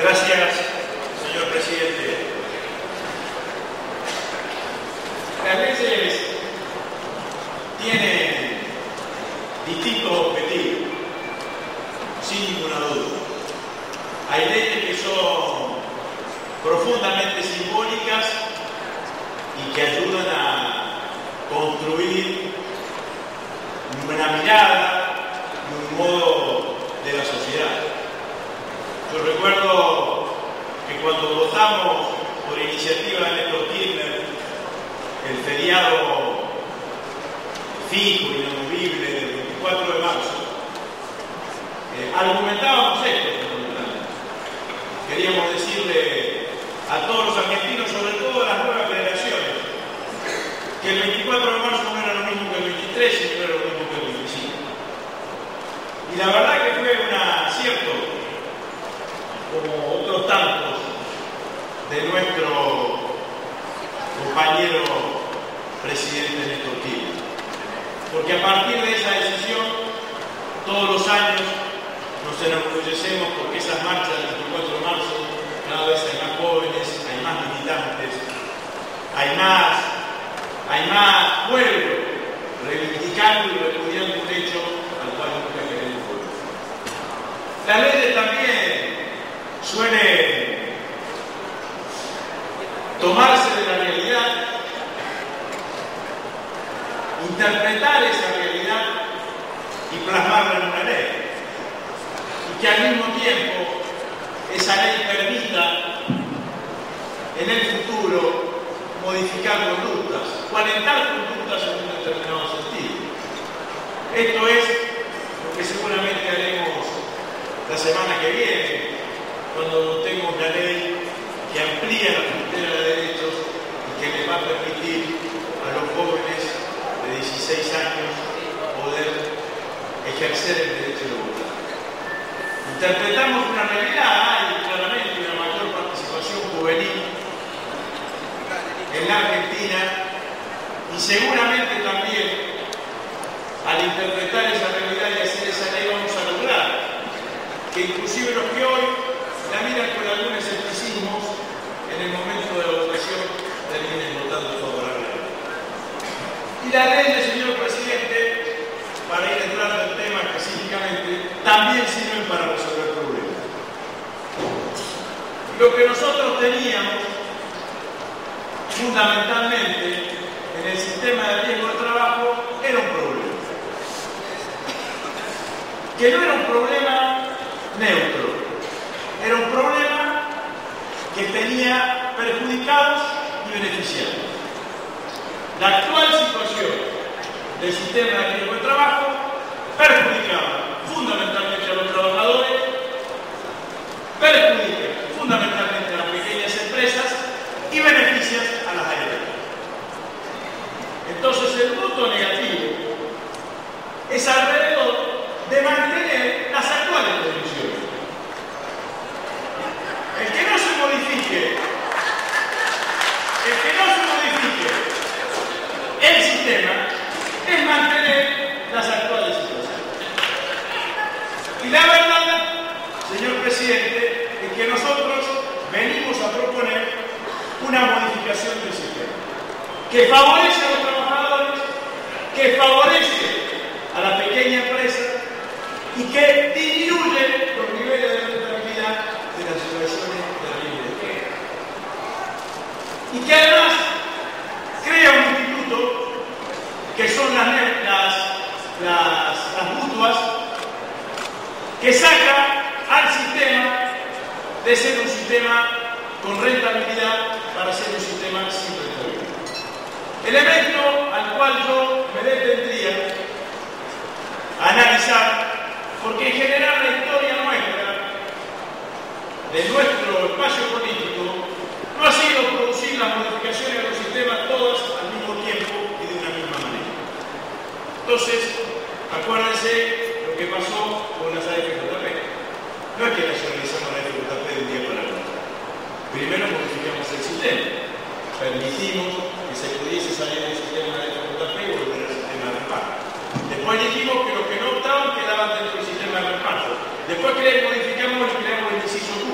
Gracias, señor presidente. Las leyes tienen distintos objetivos, sin ninguna duda. Hay leyes que son profundamente simbólicas y que ayudan a construir una mirada y un modo de la sociedad. Yo recuerdo que cuando votamos por iniciativa de Néstor Kirchner el feriado fijo y inamovible del 24 de marzo, argumentábamos esto. Queríamos decirle a todos los argentinos, sobre todo a las nuevas generaciones, que el 24 de marzo no era lo mismo que el 23 y no era lo mismo que el 25. Y la verdad que fue un acierto, como otros tantos de nuestro compañero presidente Néstor Kirchner. Porque a partir de esa decisión, todos los años nos enorgullecemos porque esas marchas del 24 de marzo, cada vez hay más jóvenes, hay más militantes, hay más pueblo reivindicando y repudiando un hecho al cual nunca queremos volver. Las leyes también suelen tomarse de la realidad, interpretar esa realidad y plasmarla en una ley. Y que al mismo tiempo esa ley permita en el futuro modificar conductas, o alentar conductas en un determinado sentido. Esto es lo que seguramente haremos la semana que viene, cuando votemos la ley que amplía la frontera de derechos y que les va a permitir a los jóvenes de 16 años poder ejercer el derecho de votar. Interpretamos una realidad, hay claramente una mayor participación juvenil en la Argentina y seguramente también al interpretar esa realidad y hacer esa ley vamos a lograr que inclusive los que hoy la miran con algún escepticismo en el momento de la votación terminen votando favorablemente. Y las leyes, señor presidente, para ir entrando al tema específicamente, también sirven para resolver problemas. Lo que nosotros teníamos fundamentalmente en el sistema de riesgo de trabajo era un problema. Que no era un problema neutro, era un problema que tenía perjudicados y beneficiados. La actual situación del sistema de riesgo de trabajo perjudicaba fundamentalmente a los trabajadores, perjudica fundamentalmente a las pequeñas empresas y beneficia a las ARL. Entonces el voto negativo es alrededor de mantener las actuales condiciones. El que no se modifique el sistema es mantener las actuales situaciones. Y la verdad, señor presidente, es que nosotros venimos a proponer una modificación del sistema que favorece a los trabajadores, que favorece a la pequeña empresa y que disminuye los niveles de rentabilidad de las situaciones de riesgo de empleo. Y que además crea un instituto que son las mutuas, que saca al sistema de ser un sistema con rentabilidad para ser un sistema sin rentabilidad. Elemento al cual yo me detendría a analizar, porque en general la historia nuestra, de nuestro espacio político, no ha sido producir las modificaciones de los sistemas todas al mismo tiempo y de una misma manera. Entonces, acuérdense lo que pasó con las AFJP. No es que nacionalizamos la AFJP de un día para otro. Primero modificamos el sistema. Permitimos que se pudiese salir del sistema de AFJP y volver al sistema de reparto. Después dijimos que los que no optaban quedaban dentro del sistema de reparto. Después modificamos y creamos el inciso Q,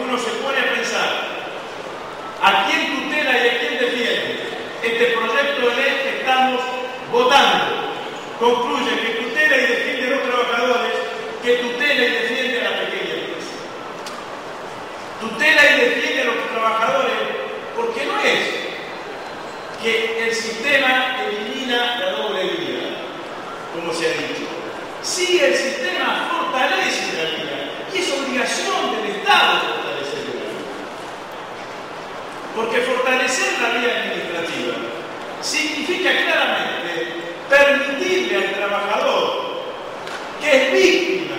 uno se pone a pensar a quién tutela y a quién defiende este proyecto de ley que estamos votando, concluye que tutela y defiende a los trabajadores, que tutela y defiende a la pequeña empresa. Tutela y defiende a los trabajadores porque no es que el sistema elimina la doble vida, como se ha dicho. Sí, el sistema fortalece la vida y es obligación del Estado fortalecer la vida. Porque fortalecer la vía administrativa significa claramente permitirle al trabajador que es víctima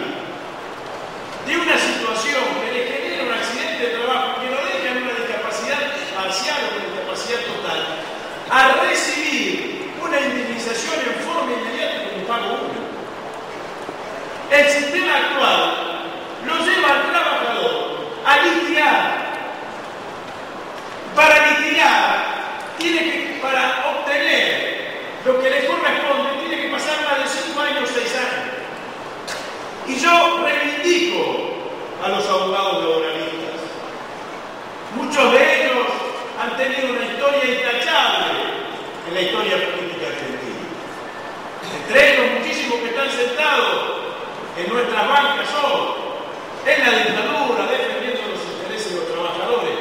de una situación que le genera un accidente de trabajo, que lo deja en una discapacidad parcial o una discapacidad total, a recibir una indemnización en forma inmediata con un pago único. El sistema actual lo lleva al trabajador a litigar. Para litigar, para obtener lo que le corresponde, tiene que pasar más de 5 años, 6 años. Y yo reivindico a los abogados laboralistas. Muchos de ellos han tenido una historia intachable en la historia política argentina. Entre ellos, muchísimos que están sentados en nuestras bancas hoy, en la dictadura, defendiendo los intereses de los trabajadores.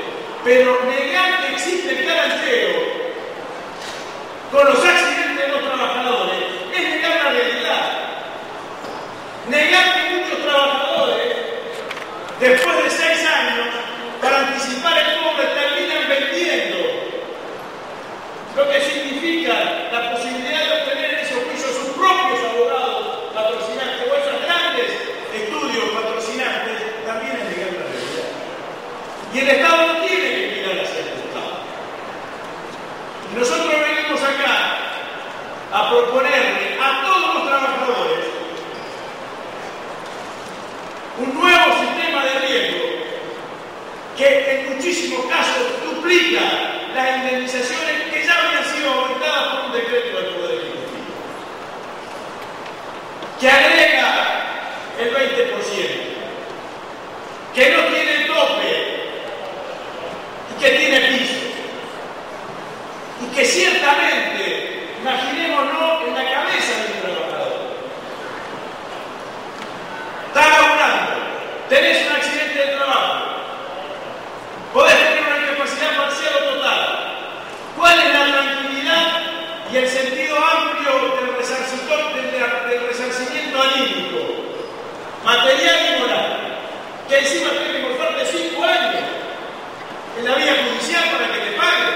Pero negar que existe el garanteo con los accidentes de los trabajadores es negar la realidad. Negar que muchos trabajadores, después de 6 años, para anticipar el cobre, terminan vendiendo, lo que significa la posibilidad de obtener en esos juicios sus propios abogados patrocinantes o esos grandes estudios patrocinantes, también es negar la realidad. Y el Estado no tiene que mirar hacia el Estado. Y nosotros venimos acá a proponerle a todos los trabajadores un nuevo sistema de riesgo que en muchísimos casos duplica las indemnizaciones que ya habían sido aumentadas por un decreto del Poder Ejecutivo, que agrega el 20%, que no tiene tope y que tiene piso, y que ciertamente, imaginémonos en la cabeza del trabajador. Está laburando, tenés un accidente de trabajo, podés tener una incapacidad parcial o total. ¿Cuál es la tranquilidad y el sentido amplio del resarcimiento anímico, material y moral? Que encima tiene que costarte 5 años en la vía judicial para que te paguen,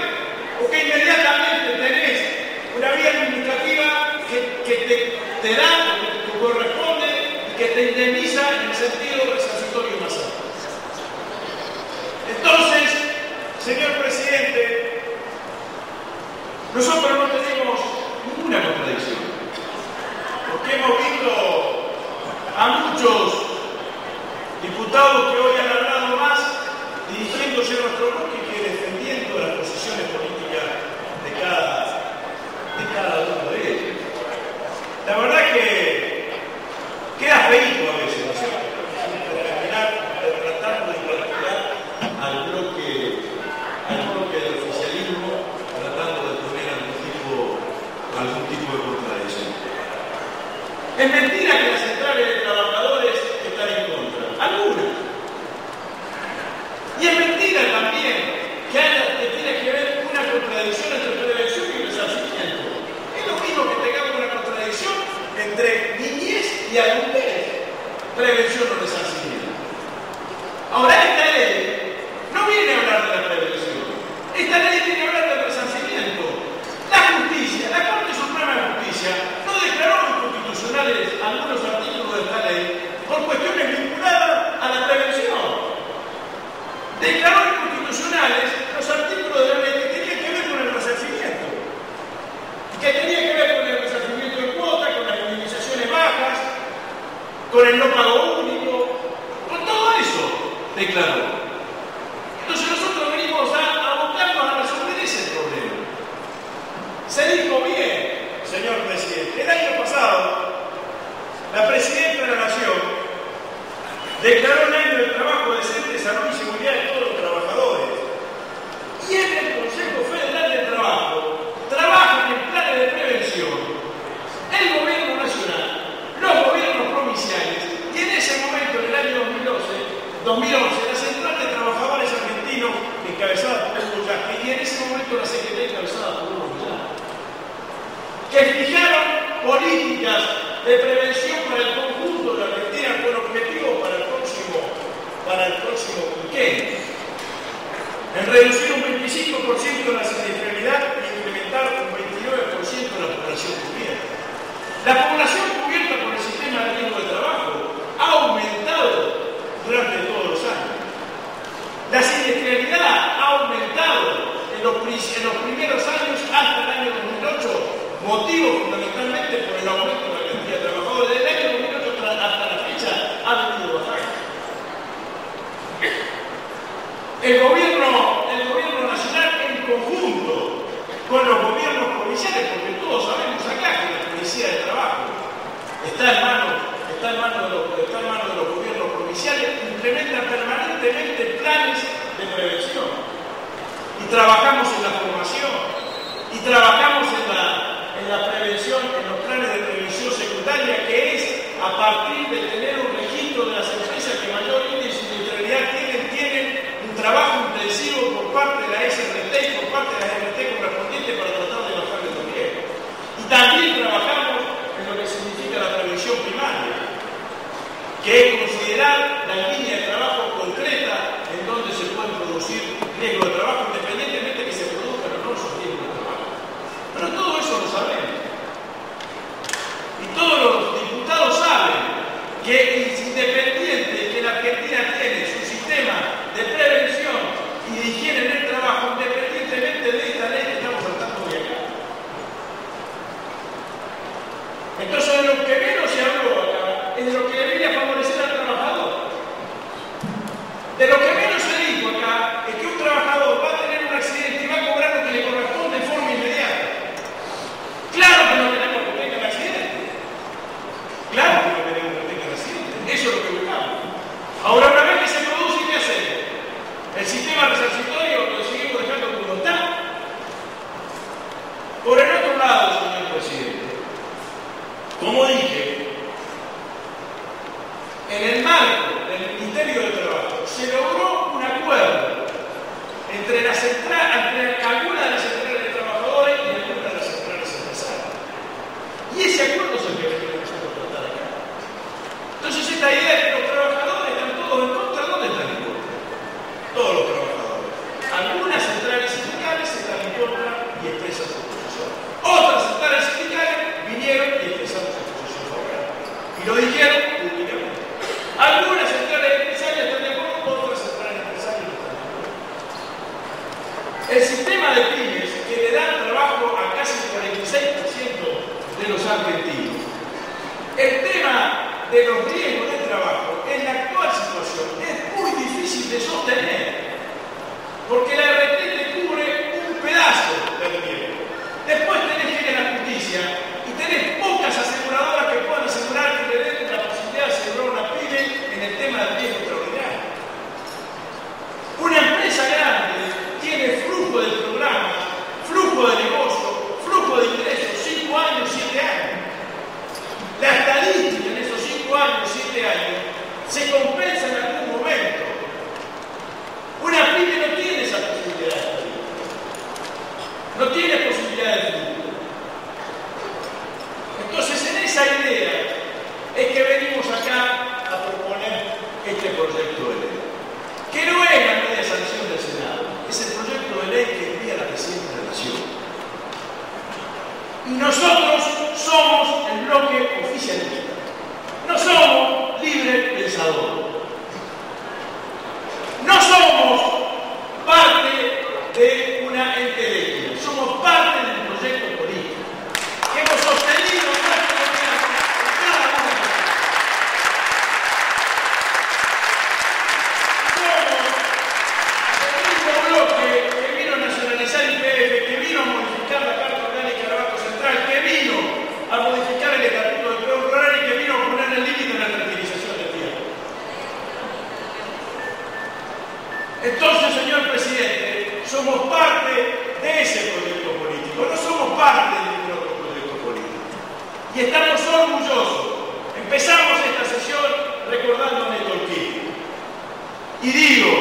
o que inmediatamente tenés una vía administrativa que te da lo que te corresponde y que te indemniza en el sentido resarcitorio más amplio. Entonces, señor presidente, nosotros no tenemos ninguna contradicción, porque hemos visto a muchos diputados que hoy han hablado más dirigiéndose a nuestro bloque que defendiendo las posiciones políticas de cada uno de ellos. La verdad que queda feíto a veces, ¿no es cierto? Tratando de calcular al bloque del oficialismo, tratando de poner algún tipo de contradicción. Es mentira que las centrales de trabajadores están en contra, algunas. Y es mentira también que tiene que haber una contradicción entre prevención y resarcimiento. Es lo mismo que tengamos una contradicción entre niñez y adultez, prevención o resarcimiento. Ahora, esta ley no viene a hablar de la prevención, esta ley viene a hablar del resarcimiento. La justicia, la Corte Suprema de Justicia, no declaró inconstitucionales algunos artículos de esta ley por cuestiones vinculadas a la prevención. Declaró inconstitucionales los artículos de la ley que tenían que ver con el resarcimiento, que tenían que ver con el resarcimiento de cuota, con las indemnizaciones bajas, con el no pago único, con todo eso declaró. Entonces nosotros venimos a abocarnos a resolver ese problema. Se dijo bien, señor presidente, el año pasado la presidenta de la Nación declaró el año del trabajo decente, salud y seguridad está en manos de los gobiernos provinciales, implementan permanentemente planes de prevención. Y trabajamos en la formación, y trabajamos en la prevención, en los planes de prevención secundaria, que es a partir de tener un registro de las empresas que mayor índice de integridad tienen un trabajo intensivo por parte de la SRT y por parte de las RT correspondientes para tratar de bajar el riesgo. Y también trabajamos en lo que significa la prevención primaria, que es considerar la línea de trabajo concreta en donde se pueden producir riesgos de trabajo, independientemente de que se produzcan o no esos riesgos de trabajo. Pero todo eso lo sabemos. Y todos los diputados saben que es independiente que la Argentina tiene su sistema de prevención y de higiene en el trabajo, independientemente de esta ley que estamos tratando hoy acá. Entonces, de lo que menos se habló acá es de lo que debería favorecer al trabajador. De lo que menos se dijo acá es que un trabajador va a tener un accidente y va a cobrar lo que le corresponde de forma inmediata. Claro que no queremos que tenga el accidente. Claro que no queremos que tenga el accidente. Eso es lo que buscamos. Ahora, una vez que se produce, ¿qué hacemos? El sistema resarcitorio lo seguimos dejando como está. Por el otro lado, señor presidente, como dije, en el marco del Ministerio de Trabajo se logró un acuerdo entre algunas de las centrales de trabajadores y algunas de las centrales empresarias. Y ese acuerdo es el que queremos tratar acá. Entonces, esta idea de que los trabajadores están todos en contra, ¿dónde están en contra? Todos los trabajadores. Algunas centrales sindicales están en contra y expresan su posición. Otras centrales sindicales vinieron y expresaron su posición favorable. Y lo dijeron públicamente. Algunas centrales empresarias están de acuerdo, otras centrales empresarias no están de acuerdo. El sistema de pymes que le da trabajo a casi el 46% de los argentinos. El tema de los riesgos de trabajo en la actual situación es muy difícil de sostener, porque la RT te cubre un pedazo del riesgo. Después tenés que ir a la justicia y tenés pocas aseguradoras que puedan asegurar que le den la posibilidad de asegurar una pyme en el tema del riesgo extraordinario. Una empresa grande tiene flujo de programas, flujo de negocio, flujo de ingresos, 5 años, 7 años. La estadística en esos 5 años, 7 años, se compensa en algún momento. Una pyme no tiene esa posibilidad. No tiene posibilidad de flujo. Entonces, en esa idea es que venimos acá a proponer este proyecto de ley, que no es la media sanción del Senado, es el proyecto de ley que envía la Presidenta de la Nación. Y nosotros somos el bloque oficialista. No somos libre pensador. No somos parte de una entelequia. Somos parte del proyecto político que hemos sostenido nuestra vida en cada uno de nosotros. Somos el mismo bloque que vino a nacionalizar YPF, que vino a modificar la Carta Orgánica del Banco Central, que vino a modificar el Estatuto del Peón Rural y que vino a poner el límite en la fertilización del tierra. Entonces, señor presidente, somos parte de ese proyecto político, no somos parte de ningún otro proyecto político. Y estamos orgullosos. Empezamos esta sesión recordando a Néstor Kirchner. Y digo,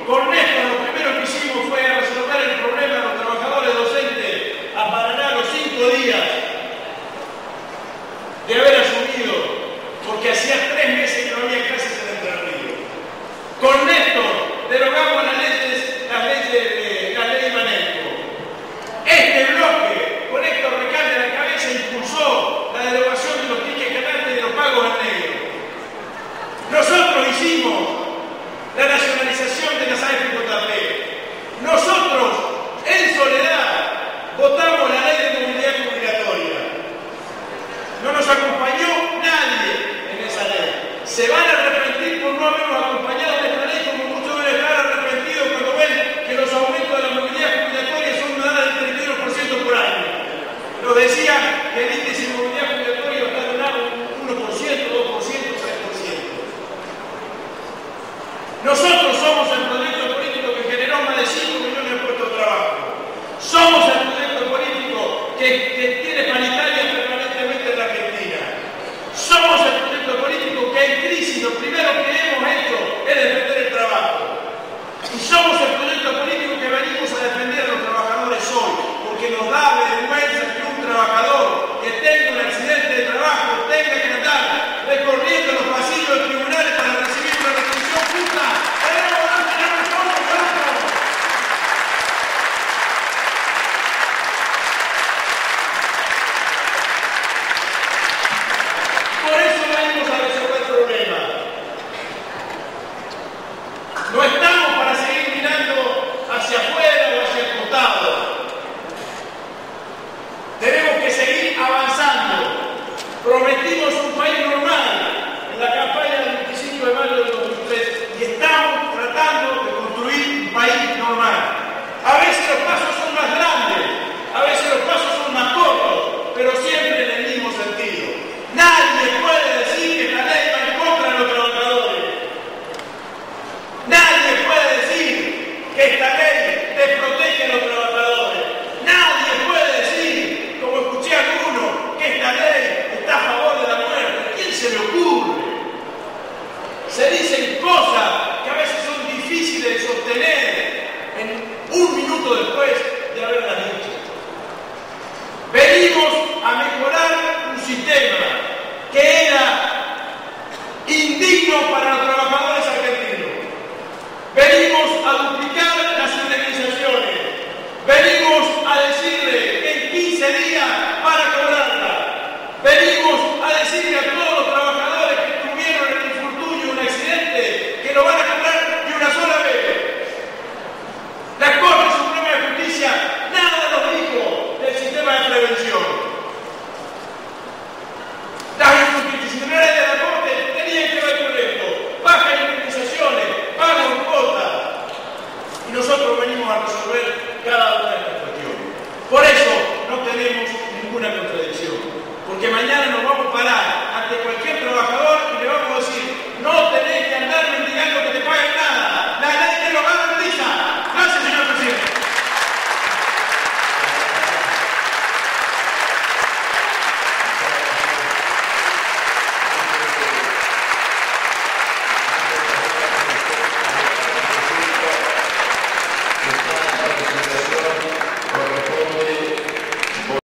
con Néstor lo primero que hicimos fue resolver el problema de los trabajadores docentes a Paraná los 5 días de haber asumido, porque hacía 3 meses que no había clases en Entre Ríos. Con Néstor derogamos la ley Manenco. Este bloque, con Héctor Recalde a la cabeza, impulsó la derogación de los tickets cantantes y de los pagos en negro. Nosotros hicimos la nacionalización de las AFJP. Nosotros, en soledad, votamos la ley de movilidad jubilatoria. No nos acompañó nadie en esa ley. Se van a arrepentir por no habernos acompañado en esta ley, como muchos deben estar arrepentidos cuando ven que los aumentos de la movilidad jubilatoria son una dada del 31% por año. Nos decían que el índice de movilidad jubilatoria va a estar en un 1%, 2%, se dicen cosas que a veces son difíciles de sostener en un minuto después de haberlas dicho. Venimos a mejorar un sistema que era